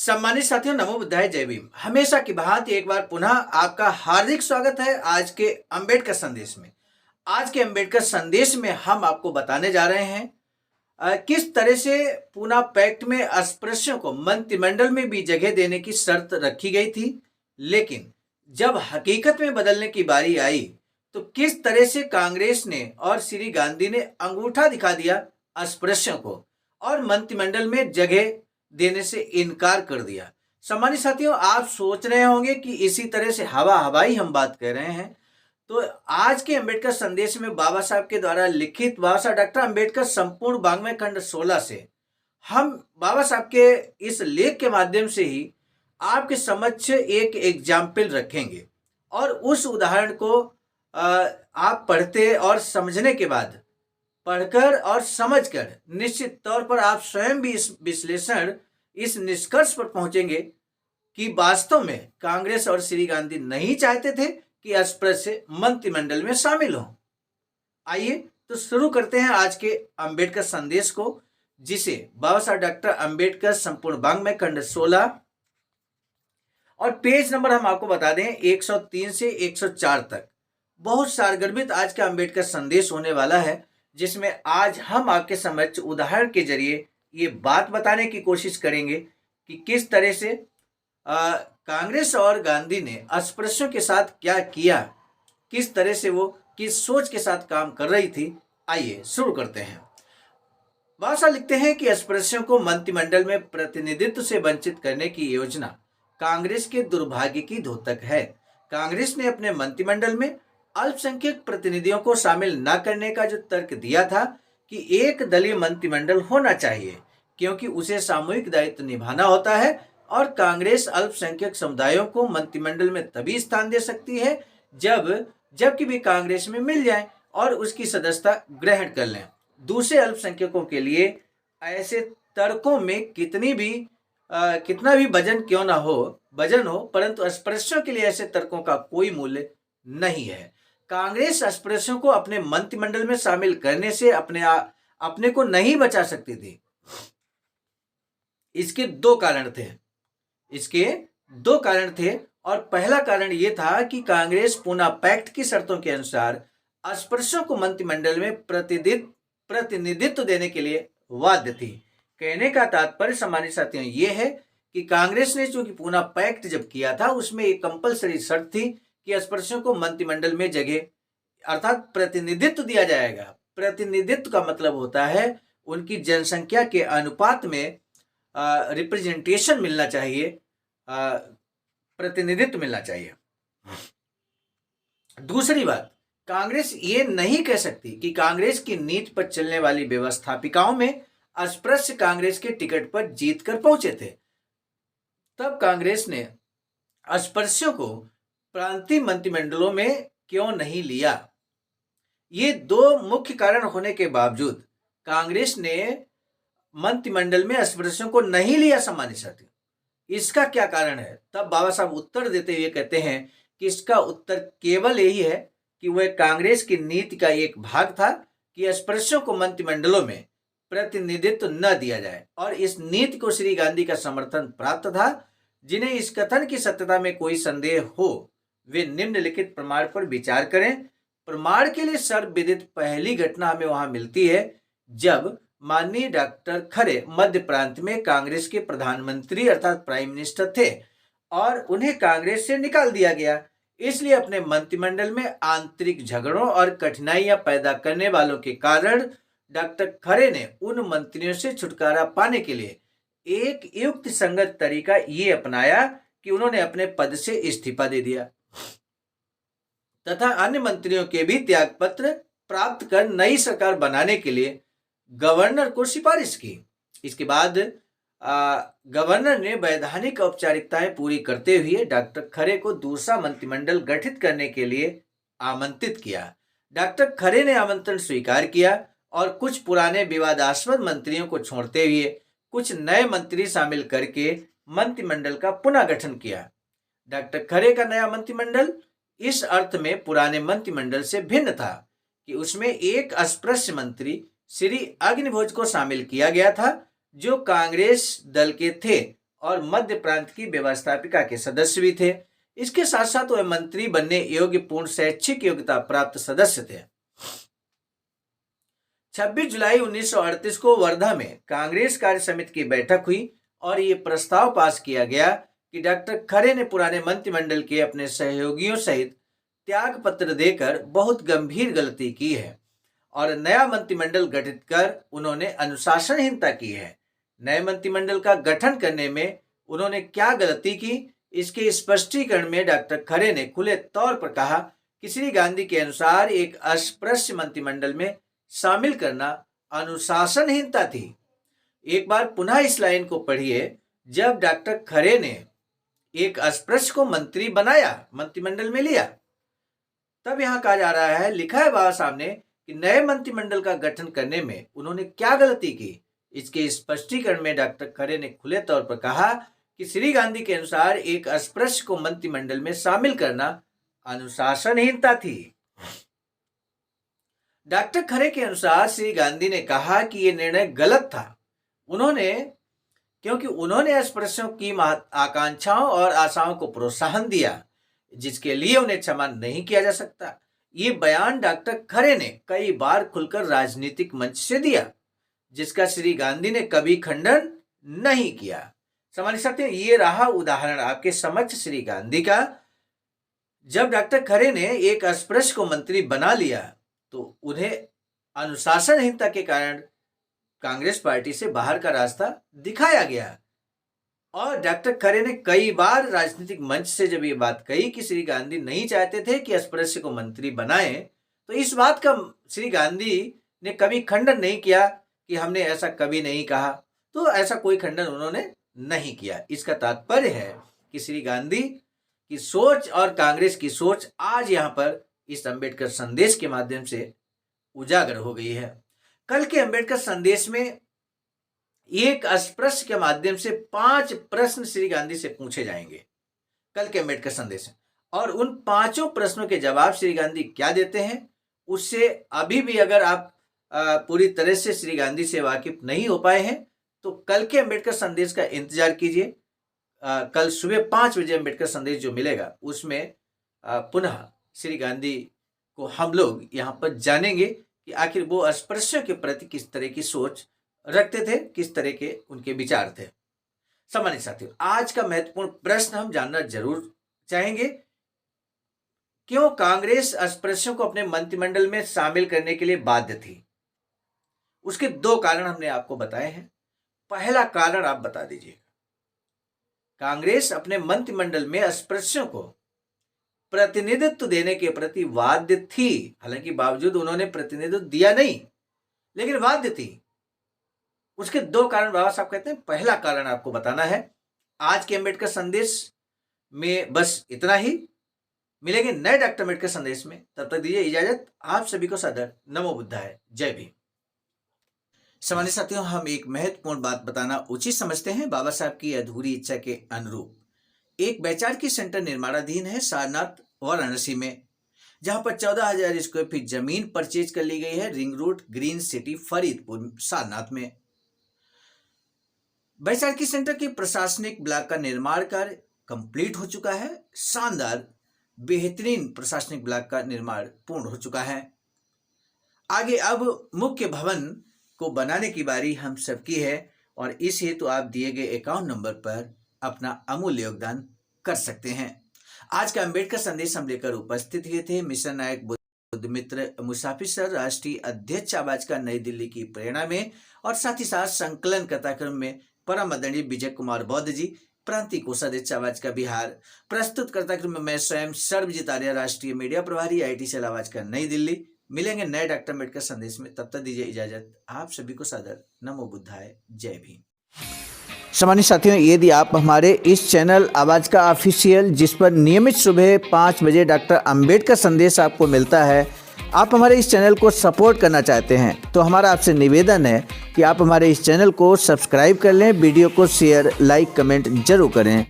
सम्मानित साथियों, नमो बुद्धाय, जय भीम। हमेशा की भांति एक बार पुनः आपका हार्दिक स्वागत है आज के अंबेडकर संदेश में। आज के अंबेडकर संदेश में हम आपको बताने जा रहे हैं किस तरह से पूना पैक्ट में अस्पृश्यों को मंत्रिमंडल में भी जगह देने की शर्त रखी गई थी, लेकिन जब हकीकत में बदलने की बारी आई तो किस तरह से कांग्रेस ने और श्री गांधी ने अंगूठा दिखा दिया अस्पृश्यों को और मंत्रिमंडल में जगह देने से इनकार कर दिया। सम्मानित साथियों, आप सोच रहे होंगे कि इसी तरह से हवा हवाई हम बात कर रहे हैं, तो आज के अंबेडकर संदेश में बाबा साहब के द्वारा लिखित बाबा साहब डॉक्टर अंबेडकर संपूर्ण वाङ्मय खंड 16 से हम बाबा साहब के इस लेख के माध्यम से ही आपके समक्ष एक एग्जाम्पल रखेंगे और उस उदाहरण को आप पढ़ते और समझने के बाद, पढ़कर और समझकर निश्चित तौर पर आप स्वयं भी इस विश्लेषण, इस निष्कर्ष पर पहुंचेंगे कि वास्तव में कांग्रेस और श्री गांधी नहीं चाहते थे कि अस्पृश्य मंत्रिमंडल में शामिल हों। आइए तो शुरू करते हैं आज के अंबेडकर संदेश को, जिसे बाबा साहब डॉक्टर अंबेडकर संपूर्ण वाङ्मय खंड 16 और पेज नंबर हम आपको बता दें 103 से 104 तक। बहुत सारगर्भित आज का अंबेडकर संदेश होने वाला है, जिसमें आज हम आपके समक्ष उदाहरण के जरिए ये बात बताने की कोशिश करेंगे कि किस तरह से कांग्रेस और गांधी ने अस्पृश्यों के साथ क्या किया, किस तरह से वो किस सोच के साथ काम कर रही थी। आइए शुरू करते हैं। बाबा लिखते हैं कि अस्पृश्यों को मंत्रिमंडल में प्रतिनिधित्व से वंचित करने की योजना कांग्रेस के दुर्भाग्य की द्योतक है। कांग्रेस ने अपने मंत्रिमंडल में अल्पसंख्यक प्रतिनिधियों को शामिल न करने का जो तर्क दिया था कि एक दलीय मंत्रिमंडल होना चाहिए, क्योंकि उसे सामूहिक दायित्व निभाना होता है और कांग्रेस अल्पसंख्यक समुदायों को मंत्रिमंडल में तभी स्थान दे सकती है जबकि वे कांग्रेस में मिल जाएं और उसकी सदस्यता ग्रहण कर लें। दूसरे अल्पसंख्यकों के लिए ऐसे तर्कों में कितना भी वजन क्यों ना हो, परंतु अस्पृश्यों के लिए ऐसे तर्कों का कोई मूल्य नहीं है। कांग्रेस अस्पृश्यों को अपने मंत्रिमंडल में शामिल करने से अपने को नहीं बचा सकती थी। इसके दो कारण थे और पहला कारण यह था कि कांग्रेस पूना पैक्ट की शर्तों के अनुसार अस्पृश्यों को मंत्रिमंडल में प्रतिनिधित्व देने के लिए बाध्य थी। कहने का तात्पर्य सम्मानित साथियों ये है कि कांग्रेस ने चूंकि पूना पैक्ट जब किया था, उसमें एक कंपलसरी शर्त थी कि अस्पृश्यों को मंत्रिमंडल में जगह अर्थात प्रतिनिधित्व दिया जाएगा। प्रतिनिधित्व का मतलब होता है उनकी जनसंख्या के अनुपात में रिप्रेजेंटेशन मिलना चाहिए, प्रतिनिधित्व मिलना चाहिए। दूसरी बात, कांग्रेस ये नहीं कह सकती कि कांग्रेस की नीति पर चलने वाली व्यवस्थापिकाओं में अस्पृश्य कांग्रेस के टिकट पर जीत कर पहुंचे थे। तब कांग्रेस ने अस्पृश्यों को प्रांतीय मंत्रिमंडलों में क्यों नहीं लिया? ये दो मुख्य कारण होने के बावजूद कांग्रेस ने मंत्रिमंडल में अस्पृश्यों को नहीं लिया। सम्मानित साथियों, इसका क्या कारण है? तब बाबा साहब उत्तर देते हुए कहते हैं कि इसका उत्तर केवल यही है कि वह कांग्रेस की नीति का एक भाग था कि अस्पृश्यों को मंत्रिमंडलों में प्रतिनिधित्व न दिया जाए, और इस नीति को श्री गांधी का समर्थन प्राप्त था। जिन्हें इस कथन की सत्यता में कोई संदेह हो वे निम्नलिखित प्रमाण पर विचार करें। प्रमाण के लिए सर्वविदित पहली घटना हमें वहां मिलती है जब माननीय डॉक्टर खरे मध्य प्रांत में कांग्रेस के प्रधानमंत्री अर्थात प्राइम मिनिस्टर थे और उन्हें कांग्रेस से निकाल दिया गया। इसलिए अपने मंत्रिमंडल में आंतरिक झगड़ों और कठिनाइयां पैदा करने वालों के कारण डॉक्टर खरे ने उन मंत्रियों से छुटकारा पाने के लिए एक युक्त संगत तरीका ये अपनाया कि उन्होंने अपने पद से इस्तीफा दे दिया तथा अन्य मंत्रियों के भी त्याग पत्र प्राप्त कर नई सरकार बनाने के लिए गवर्नर को सिफारिश की। इसके बाद गवर्नर ने वैधानिक औपचारिकताएं पूरी करते हुए डॉक्टर खरे को दूसरा मंत्रिमंडल गठित करने के लिए आमंत्रित किया। डॉक्टर खरे ने आमंत्रण स्वीकार किया और कुछ पुराने विवादास्पद मंत्रियों को छोड़ते हुए कुछ नए मंत्री शामिल करके मंत्रिमंडल का पुनः गठन किया। डॉक्टर खरे का नया मंत्रिमंडल इस अर्थ में पुराने मंत्रिमंडल से भिन्न था कि उसमें एक अस्पृश्य मंत्री श्री अग्निभोज को शामिल किया गया था, जो कांग्रेस दल के थे और मध्य प्रांत की व्यवस्थापिका के सदस्य भी थे। इसके साथ साथ वह मंत्री बनने योग्य पूर्ण शैक्षिक योग्यता प्राप्त सदस्य थे। 26 जुलाई 1938 को वर्धा में कांग्रेस कार्य समिति की बैठक हुई और ये प्रस्ताव पास किया गया कि डॉक्टर खरे ने पुराने मंत्रिमंडल के अपने सहयोगियों सहित त्याग पत्र देकर बहुत गंभीर गलती की है और नया मंत्रिमंडल गठित कर उन्होंने अनुशासनहीनता की है। नए मंत्रिमंडल का गठन करने में उन्होंने क्या गलती की, इसके स्पष्टीकरण में डॉक्टर खरे ने खुले तौर पर कहा कि श्री गांधी के अनुसार एक अस्पृश्य मंत्रिमंडल में शामिल करना अनुशासनहीनता थी। एक बार पुनः इस लाइन को पढ़िए। जब डॉक्टर खरे ने एक अस्पृश्य को मंत्री बनाया, मंत्रिमंडल में लिया, तब यहां कहा जा रहा है, लिखा है बाबा साहब ने कि नए मंत्रिमंडल का गठन करने में उन्होंने क्या गलती की। इसके स्पष्टीकरण में डॉक्टर खरे ने खुले तौर पर कहा कि श्री गांधी के अनुसार एक अस्पृश्य को मंत्रिमंडल में शामिल करना अनुशासनहीनता थी। डॉक्टर खरे के अनुसार श्री गांधी ने कहा कि यह निर्णय गलत था। क्योंकि उन्होंने अस्पृश्यों की आकांक्षाओं और आशाओं को प्रोत्साहन दिया, जिसके लिए उन्हें क्षमा नहीं किया जा सकता। ये बयान डॉक्टर खरे ने कई बार खुलकर राजनीतिक मंच से दिया, जिसका श्री गांधी ने कभी खंडन नहीं किया। समझ सकते हैं, ये रहा उदाहरण आपके समक्ष श्री गांधी का। जब डॉक्टर खरे ने एक अस्पृश्य को मंत्री बना लिया तो उन्हें अनुशासनहीनता के कारण कांग्रेस पार्टी से बाहर का रास्ता दिखाया गया और डॉक्टर खरे ने कई बार राजनीतिक मंच से जब ये बात कही कि श्री गांधी नहीं चाहते थे कि अस्पृश्य को मंत्री बनाएं, तो इस बात का श्री गांधी ने कभी खंडन नहीं किया कि हमने ऐसा कभी नहीं कहा। तो ऐसा कोई खंडन उन्होंने नहीं किया। इसका तात्पर्य है कि श्री गांधी की सोच और कांग्रेस की सोच आज यहाँ पर इस अंबेडकर संदेश के माध्यम से उजागर हो गई है। कल के अंबेडकर संदेश में एक अस्पृश्य के माध्यम से 5 प्रश्न श्री गांधी से पूछे जाएंगे कल के अंबेडकर संदेश में, और उन 5 प्रश्नों के जवाब श्री गांधी क्या देते हैं, उससे अभी भी अगर आप पूरी तरह से श्री गांधी से वाकिफ नहीं हो पाए हैं तो कल के अंबेडकर संदेश का इंतजार कीजिए। कल सुबह 5 बजे अंबेडकर संदेश जो मिलेगा उसमें पुनः श्री गांधी को हम लोग यहाँ पर जानेंगे कि आखिर वो अस्पृश्यों के प्रति किस तरह की सोच रखते थे, किस तरह के उनके विचार थे। सम्मानित साथियों, आज का महत्वपूर्ण प्रश्न हम जानना जरूर चाहेंगे, क्यों कांग्रेस अस्पृश्यों को अपने मंत्रिमंडल में शामिल करने के लिए बाध्य थी। उसके 2 कारण हमने आपको बताए हैं। पहला कारण आप बता दीजिएगा। कांग्रेस अपने मंत्रिमंडल में अस्पृश्यों को प्रतिनिधित्व देने के प्रति बाध्य थी। हालांकि बावजूद उन्होंने प्रतिनिधित्व दिया नहीं, लेकिन बाध्य थी। उसके 2 कारण बाबा साहब कहते हैं। पहला कारण आपको बताना है। आज के अंबेडकर संदेश में बस इतना ही। मिलेंगे नए डॉक्टर अंबेडकर संदेश में, तब तक दीजिए इजाजत। आप सभी को सादर नमो बुद्धाय, जय भीम। सम्मानित साथियों, हम एक महत्वपूर्ण बात बताना उचित समझते हैं। बाबा साहब की अधूरी इच्छा के अनुरूप एक वैचारिकी सेंटर निर्माणाधीन है सारनाथ वाराणसी में, जहां पर 14,000 स्क्वायर फीट जमीन परचेज कर ली गई है ring road green city Faridpur Sarnath में। वैचारिकी सेंटर के प्रशासनिक ब्लॉक का निर्माण कार्य कंप्लीट हो चुका है। शानदार बेहतरीन प्रशासनिक ब्लॉक का निर्माण पूर्ण हो चुका है। आगे अब मुख्य भवन को बनाने की बारी हम सबकी है और इस हेतु आप दिए गए अकाउंट नंबर पर अपना अमूल्य योगदान कर सकते हैं। आज का अंबेडकर संदेश हम लेकर उपस्थित हुए थे मिशन नायक बुद्ध मित्र मुसाफिर सर, राष्ट्रीय अध्यक्ष आवाज का नई दिल्ली की प्रेरणा में, और साथ ही साथ संकलन कथाक्रम में परम आदरणीय विजय कुमार बौद्ध जी, प्रांतीय कोषाध्यक्ष आवाज का बिहार। प्रस्तुत कथाक्रम में मैं स्वयं सर्वजीत आर्य, राष्ट्रीय मीडिया प्रभारी, IT सेल आवाज का नई दिल्ली। मिलेंगे नए डॉक्टर अंबेडकर संदेश में, तब तक दीजिए इजाजत। आप सभी को सादर नमो बुद्धाय, जय भीम। सम्मानित साथियों, यदि आप हमारे इस चैनल आवाज का ऑफिशियल, जिस पर नियमित सुबह 5 बजे डॉक्टर अंबेडकर संदेश आपको मिलता है, आप हमारे इस चैनल को सपोर्ट करना चाहते हैं तो हमारा आपसे निवेदन है कि आप हमारे इस चैनल को सब्सक्राइब कर लें, वीडियो को शेयर, लाइक, कमेंट जरूर करें।